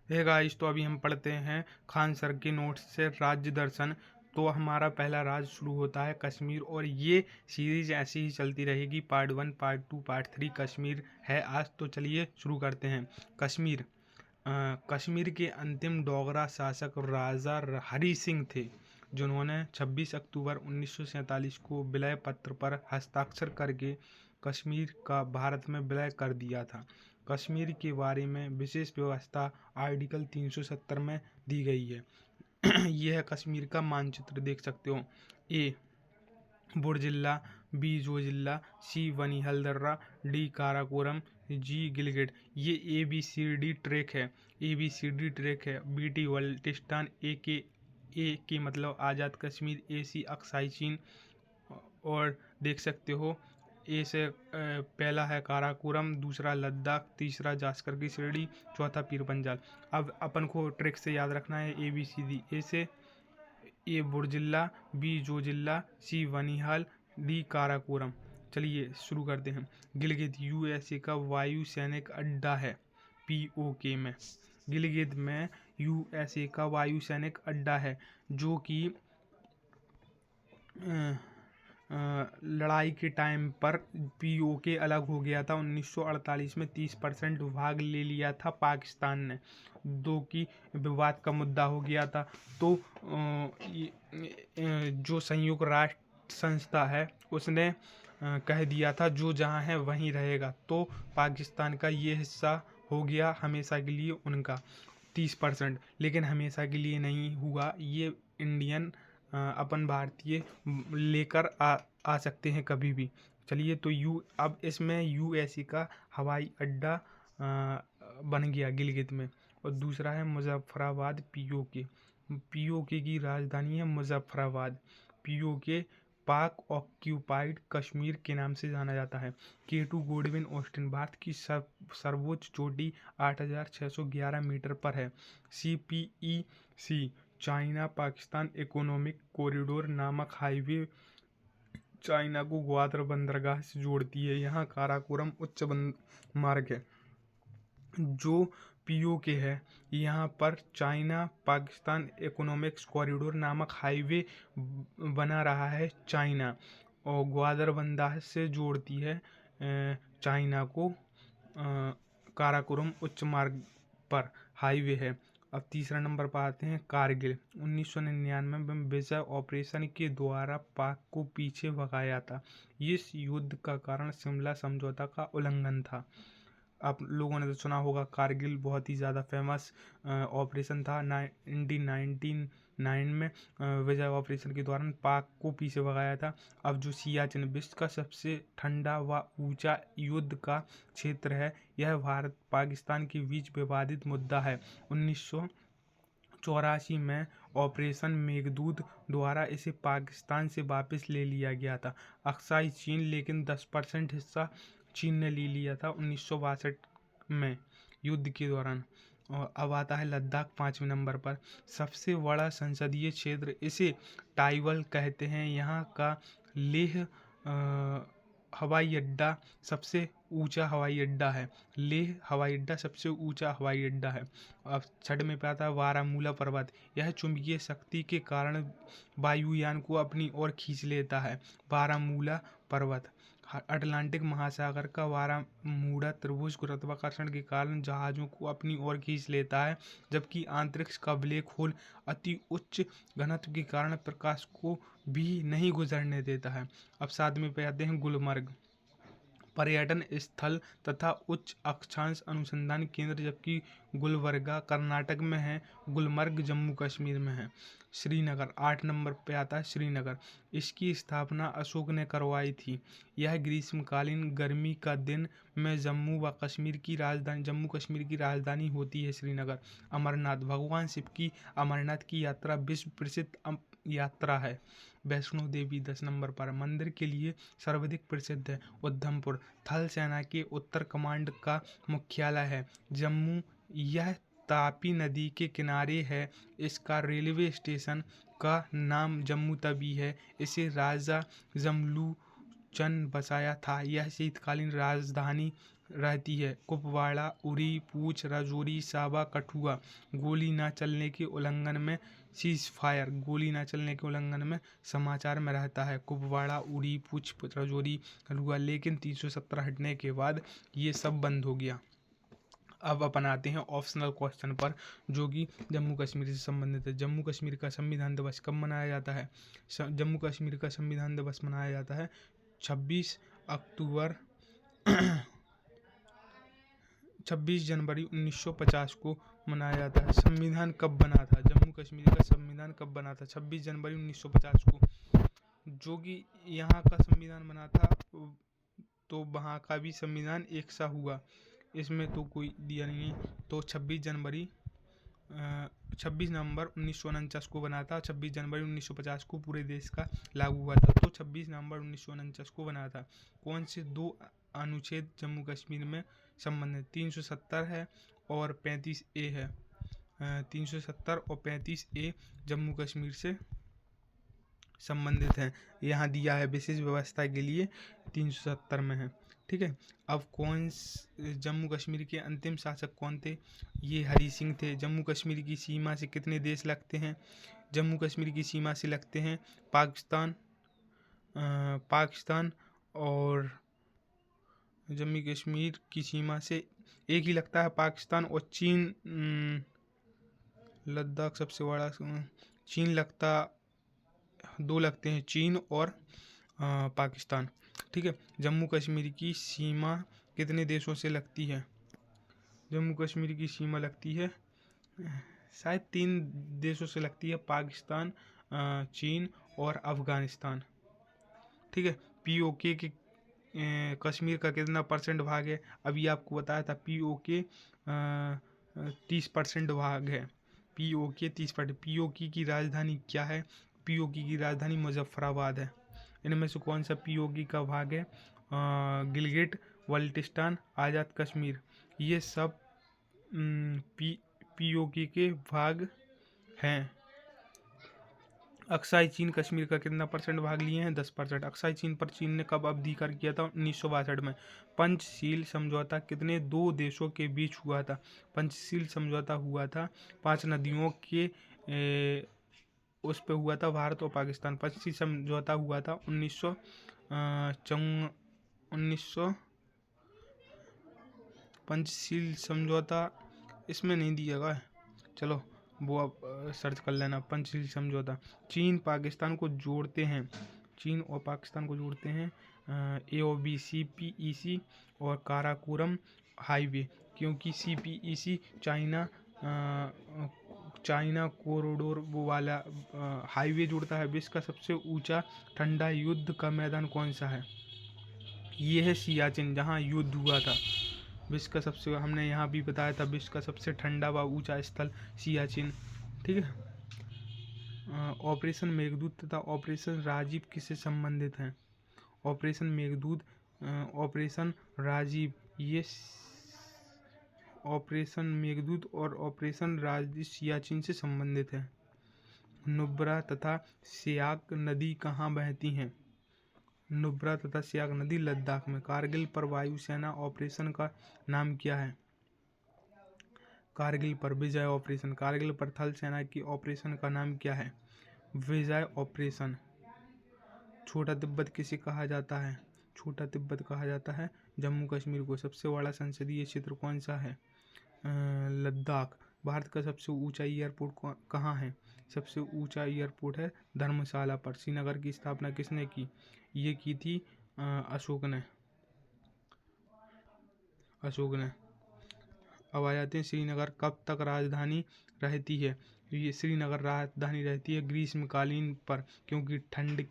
Hey guys, तो अभी हम पढ़ते हैं खान सर के नोट्स से राज्य दर्शन। तो हमारा पहला राज्य शुरू होता है कश्मीर, और ये सीरीज ऐसी ही चलती रहेगी। पार्ट 1, पार्ट 2, पार्ट 3 कश्मीर है आज। तो चलिए शुरू करते हैं। कश्मीर। कश्मीर के अंतिम डोगरा शासक राजा हरि सिंह थे, जिन्होंने 26 अक्टूबर 1947 को विलय पत्र पर हस्ताक्षर करके कश्मीर का भारत में विलय कर दिया था। कश्मीर के बारे में विशेष व्यवस्था आर्टिकल 370 में दी गई है। यह है कश्मीर का मानचित्र, देख सकते हो। ए बुर जिला, बी जो जिला, सी बनी हल्दर्रा, डी काराकोरम, जी गिलगित। ये ABCD ट्रैक है। ABCD ट्रैक है। BT बल्टिस्तान, ए के मतलब आज़ाद कश्मीर, AC अक्साई चीन। और देख सकते हो, ए से पहला है काराकोरम, दूसरा लद्दाख, तीसरा जास्कर की शिरडी, चौथा पीर पंजाल। अब अपन को ट्रिक से याद रखना है ABCD। ए से ए बुर्जिल्ला, बी जोजिल्ला, सी बनिहाल, डी काराकोरम। चलिए शुरू करते हैं। गिलगित USA का वायु सैनिक अड्डा है, POK में। गिलगित में USA का वायु सैनिक अड्डा है, जो कि लड़ाई के टाइम पर POK अलग हो गया था। 1948 में 30% भाग ले लिया था पाकिस्तान ने, जो कि विवाद का मुद्दा हो गया था। तो जो संयुक्त राष्ट्र संस्था है, उसने कह दिया था जो जहाँ है वहीं रहेगा। तो पाकिस्तान का ये हिस्सा हो गया हमेशा के लिए उनका 30%, लेकिन हमेशा के लिए नहीं हुआ। ये इंडियन अपन भारतीय लेकर आ सकते हैं कभी भी। चलिए, तो अब इसमें USA का हवाई अड्डा बन गया गिलगित में। और दूसरा है मुजफ्फराबाद, POK की राजधानी है मुजफ्फराबाद। POK पाक ऑक्यूपाइड कश्मीर के नाम से जाना जाता है। K2 गोडविन ऑस्टिन भारत की सर्वोच्च चोटी 8611 मीटर पर है। CPEC China Pakistan economic corridor नामक हाईवे चाइना को ग्वादर बंदरगाह से जोड़ती है। यहाँ काराकोरम उच्च मार्ग है, जो POK है। यहाँ पर चाइना पाकिस्तान इकोनॉमिक्स कॉरिडोर नामक हाईवे बना रहा है चाइना, और ग्वादर बंदरगाह से जोड़ती है चाइना को। काराकोरम उच्च मार्ग पर हाईवे है। अब तीसरा नंबर पर आते हैं कारगिल। 1999 में विजय ऑपरेशन के द्वारा पाक को पीछे भगाया था। इस युद्ध का कारण शिमला समझौता का उल्लंघन था। आप लोगों ने तो सुना होगा, कारगिल बहुत ही ज़्यादा फेमस ऑपरेशन था 1999 में। विजय ऑपरेशन के दौरान पाक को पीछे भगाया था। अब जो सियाचिन विश्व का सबसे ठंडा व ऊंचा युद्ध का क्षेत्र है, यह भारत पाकिस्तान के बीच विवादित मुद्दा है। 1984 में ऑपरेशन मेघदूत द्वारा इसे पाकिस्तान से वापस ले लिया गया था। अक्साई चीन, लेकिन 10% हिस्सा चीन ने ले लिया था 1962 में युद्ध के दौरान। और अब आता है लद्दाख 5वें नंबर पर। सबसे बड़ा संसदीय क्षेत्र, इसे टाइवल कहते हैं। यहाँ का लेह हवाई अड्डा सबसे ऊंचा हवाई अड्डा है। लेह हवाई अड्डा सबसे ऊंचा हवाई अड्डा है। अब छठ में पे आता है बारामूला पर्वत। यह चुंबकीय शक्ति के कारण वायुयान को अपनी ओर खींच लेता है। बारामूला पर्वत अटलांटिक महासागर का बारामूला त्रिभुज गुरुत्वाकर्षण के कारण जहाज़ों को अपनी ओर खींच लेता है, जबकि अंतरिक्ष का ब्लैक होल अति उच्च घनत्व के कारण प्रकाश को भी नहीं गुजरने देता है। अब साथ में पे आते हैं गुलमर्ग, पर्यटन स्थल तथा उच्च अक्षांश अनुसंधान केंद्र, जबकि गुलबर्गा कर्नाटक में है, गुलमर्ग जम्मू कश्मीर में है। श्रीनगर 8 नंबर पे आता है श्रीनगर। इसकी स्थापना अशोक ने करवाई थी। यह ग्रीष्मकालीन गर्मी का दिन में जम्मू कश्मीर की राजधानी होती है श्रीनगर। अमरनाथ, भगवान शिव की अमरनाथ की यात्रा विश्व प्रसिद्ध यात्रा है। वैष्णो देवी 10 नंबर पर मंदिर के लिए सर्वाधिक प्रसिद्ध है। उधमपुर थल सेना के उत्तर कमांड का मुख्यालय है। जम्मू, यह तापी नदी के किनारे है। इसका रेलवे स्टेशन का नाम जम्मू तवी है। इसे राजा जमलू चंद बसाया था। यह शीतकालीन राजधानी रहती है। कुपवाड़ा, उरी, पूंछ, राजौरी, सावा, कठुआ गोली न चलने के उल्लंघन में सीज फायर, गोली न चलने के उल्लंघन में समाचार में रहता है। कुपवाड़ा, उरी, पूंछ, राजौरी, कठुआ, लेकिन 370 हटने के बाद ये सब बंद हो गया। अब अपन आते हैं ऑप्शनल क्वेश्चन पर, जो कि जम्मू कश्मीर से संबंधित है। जम्मू कश्मीर का संविधान दिवस कब मनाया जाता है? जम्मू कश्मीर का संविधान दिवस मनाया जाता है 26 अक्टूबर 26 जनवरी 1950 को मनाया जाता है। संविधान कब बना था? जम्मू कश्मीर का संविधान कब बना था? 26 जनवरी 1950 को। जो कि यहाँ का संविधान बना था तो वहाँ का भी संविधान एक सा हुआ, इसमें तो कोई दिया नहीं है। तो 26 नवंबर 1949 को बना था। 26 जनवरी 1950 को पूरे देश का लागू हुआ था। तो 26 नवंबर 1949 को बना था। कौन से 2 अनुच्छेद जम्मू कश्मीर में संबंधित? 370 है और 35A है। 370 और 35A जम्मू कश्मीर से संबंधित है। यहाँ दिया है विशेष व्यवस्था के लिए 370 में है। ठीक है। अब जम्मू कश्मीर के अंतिम शासक कौन थे? ये हरि सिंह थे। जम्मू कश्मीर की सीमा से कितने देश लगते हैं? जम्मू कश्मीर की सीमा से लगते हैं पाकिस्तान और जम्मू कश्मीर की सीमा से एक ही लगता है, पाकिस्तान और चीन। लद्दाख सबसे बड़ा चीन लगता, 2 लगते हैं, चीन और पाकिस्तान। ठीक है। जम्मू कश्मीर की सीमा कितने देशों से लगती है? जम्मू कश्मीर की सीमा लगती है शायद 3 देशों से लगती है, पाकिस्तान, चीन और अफगानिस्तान। ठीक है। पीओके के कश्मीर का कितना % भाग है? अभी आपको बताया था पीओके 30% भाग है। पीओके 30%। पीओके की राजधानी क्या है? पीओके की राजधानी मुजफ्फराबाद है। इनमें से कौन सा पीओके का भाग है? गिलगिट बल्टिस्तान, आज़ाद कश्मीर, ये सब पीओके के भाग हैं। अक्साई चीन कश्मीर का कितना % भाग लिए हैं? 10%। अक्साई चीन पर चीन ने कब अधिकार किया था? 1962 में। पंचशील समझौता कितने 2 देशों के बीच हुआ था? पंचशील समझौता हुआ था 5 नदियों के उस पे हुआ था, भारत और पाकिस्तान। पंचशील समझौता हुआ था 1900 पंचशील समझौता इसमें नहीं दिया गया, चलो वो आप सर्च कर लेना। पंचशील समझौता चीन पाकिस्तान को जोड़ते हैं, चीन और पाकिस्तान को जोड़ते हैं AOBCPEC और काराकोरम हाईवे, क्योंकि CPEC चाइना कॉरिडोर वो वाला हाईवे जोड़ता है। विश्व का सबसे ऊंचा ठंडा युद्ध का मैदान कौन सा है? ये है सियाचिन, जहाँ युद्ध हुआ था। विश्व का सबसे, हमने यहाँ भी बताया था, विश्व का सबसे ठंडा व ऊंचा स्थल सियाचिन। ठीक है। ऑपरेशन मेघदूत तथा ऑपरेशन राजीव किससे संबंधित हैं? ऑपरेशन मेघदूत, ऑपरेशन राजीव, ये ऑपरेशन मेघदूत और ऑपरेशन राजीव सियाचिन से संबंधित है। नुब्रा तथा सियाक नदी कहाँ बहती हैं? नुब्रा तथा सियाक नदी लद्दाख में। कारगिल पर वायुसेना ऑपरेशन का नाम क्या है? कारगिल पर विजय ऑपरेशन। कारगिल पर थल सेना की ऑपरेशन का नाम क्या है? विजय ऑपरेशन। छोटा तिब्बत किसे कहा जाता है? छोटा तिब्बत कहा जाता है जम्मू कश्मीर को। सबसे बड़ा संसदीय क्षेत्र कौन सा है? लद्दाख। भारत का सबसे ऊंचा एयरपोर्ट कहाँ है? सबसे ऊंचा एयरपोर्ट है धर्मशाला पर। श्रीनगर की स्थापना किसने की? ये की थी अशोक ने। अब आ जाते हैं श्रीनगर कब तक राजधानी रहती है? ये श्रीनगर राजधानी रहती है ग्रीष्मकालीन पर, क्योंकि ठंड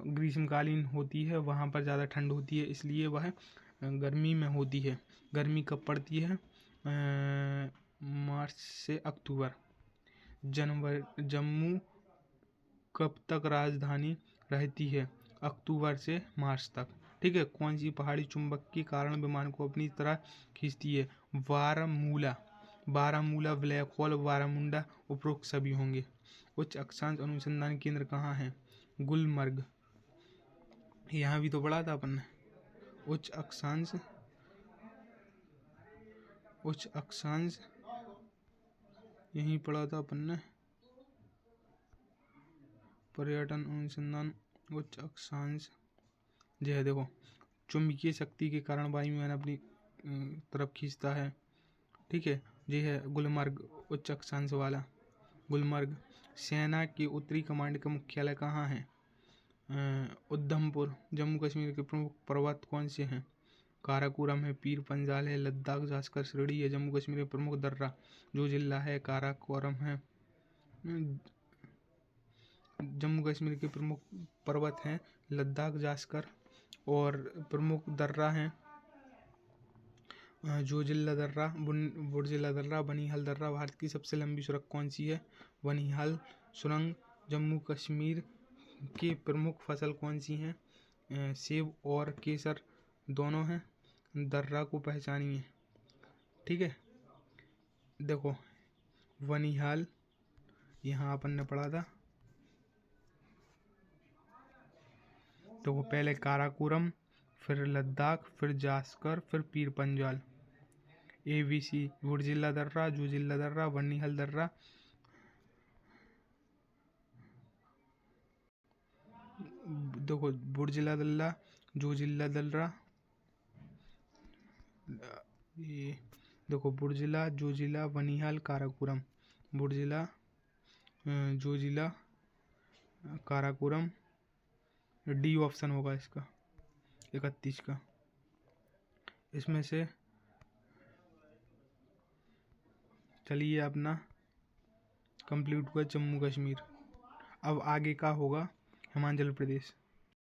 ग्रीष्मकालीन होती है, वहाँ पर ज़्यादा ठंड होती है, इसलिए वह गर्मी में होती है। गर्मी कब पड़ती है? मार्च से अक्टूबर। जम्मू कब तक राजधानी रहती है? अक्टूबर से मार्च तक। ठीक है। कौन सी पहाड़ी चुंबक के कारण विमान को अपनी तरह खींचती है? बारामूला, ब्लैक होल, बारामुंडा, उपरोक्त सभी होंगे। उच्च अक्षांश अनुसंधान केंद्र कहाँ है? गुलमर्ग। यहाँ भी तो पढ़ा था अपन ने। उच्च अक्षांश यहीं पढ़ा था अपन ने, पर्यटन अनुसंधान उच्च अक्षांश। जो है देखो, चुंबकीय शक्ति के कारण वायुयान अपनी तरफ खींचता है। ठीक है, ये है गुलमर्ग, उच्च अक्षांश वाला गुलमर्ग। सेना की उत्तरी कमांड का मुख्यालय कहाँ है? उधमपुर। जम्मू कश्मीर के प्रमुख पर्वत कौन से हैं? काराकोरम है, पीर पंजाल है, लद्दाख जास्कर श्रेणी है। जम्मू कश्मीर में प्रमुख दर्रा जो जिला है, काराकोरम है। जम्मू कश्मीर के प्रमुख पर्वत हैं लद्दाख जास्कर, और प्रमुख दर्रा हैं जोजिला दर्रा, बुर्जिला दर्रा, बनिहाल दर्रा। भारत की सबसे लंबी सुरंग कौन सी है? बनिहाल सुरंग। जम्मू कश्मीर की प्रमुख फसल कौन सी हैं? सेब और केसर दोनों हैं। दर्रा को पहचानिए। ठीक है, देखो बनिहाल यहाँ अपन ने पढ़ा था। तो पहले काराकोरम, फिर लद्दाख, फिर जास्कर, फिर पीर पंजाल। ABC बुर्जिला दर्रा, जोजिला दर्रा, बनिहाल दर्रा। देखो बुर्जिला दर्रा, जोजिला दर्रा, ये देखो बुर्जिला, जोजिला, बनिहाल, काराकोरम। बुर्जिला, जोजिला, काराकोरम। डी ऑप्शन होगा इसका 31 का। इसमें से चलिए अपना कंप्लीट हुआ जम्मू कश्मीर। अब आगे का होगा हिमाचल प्रदेश।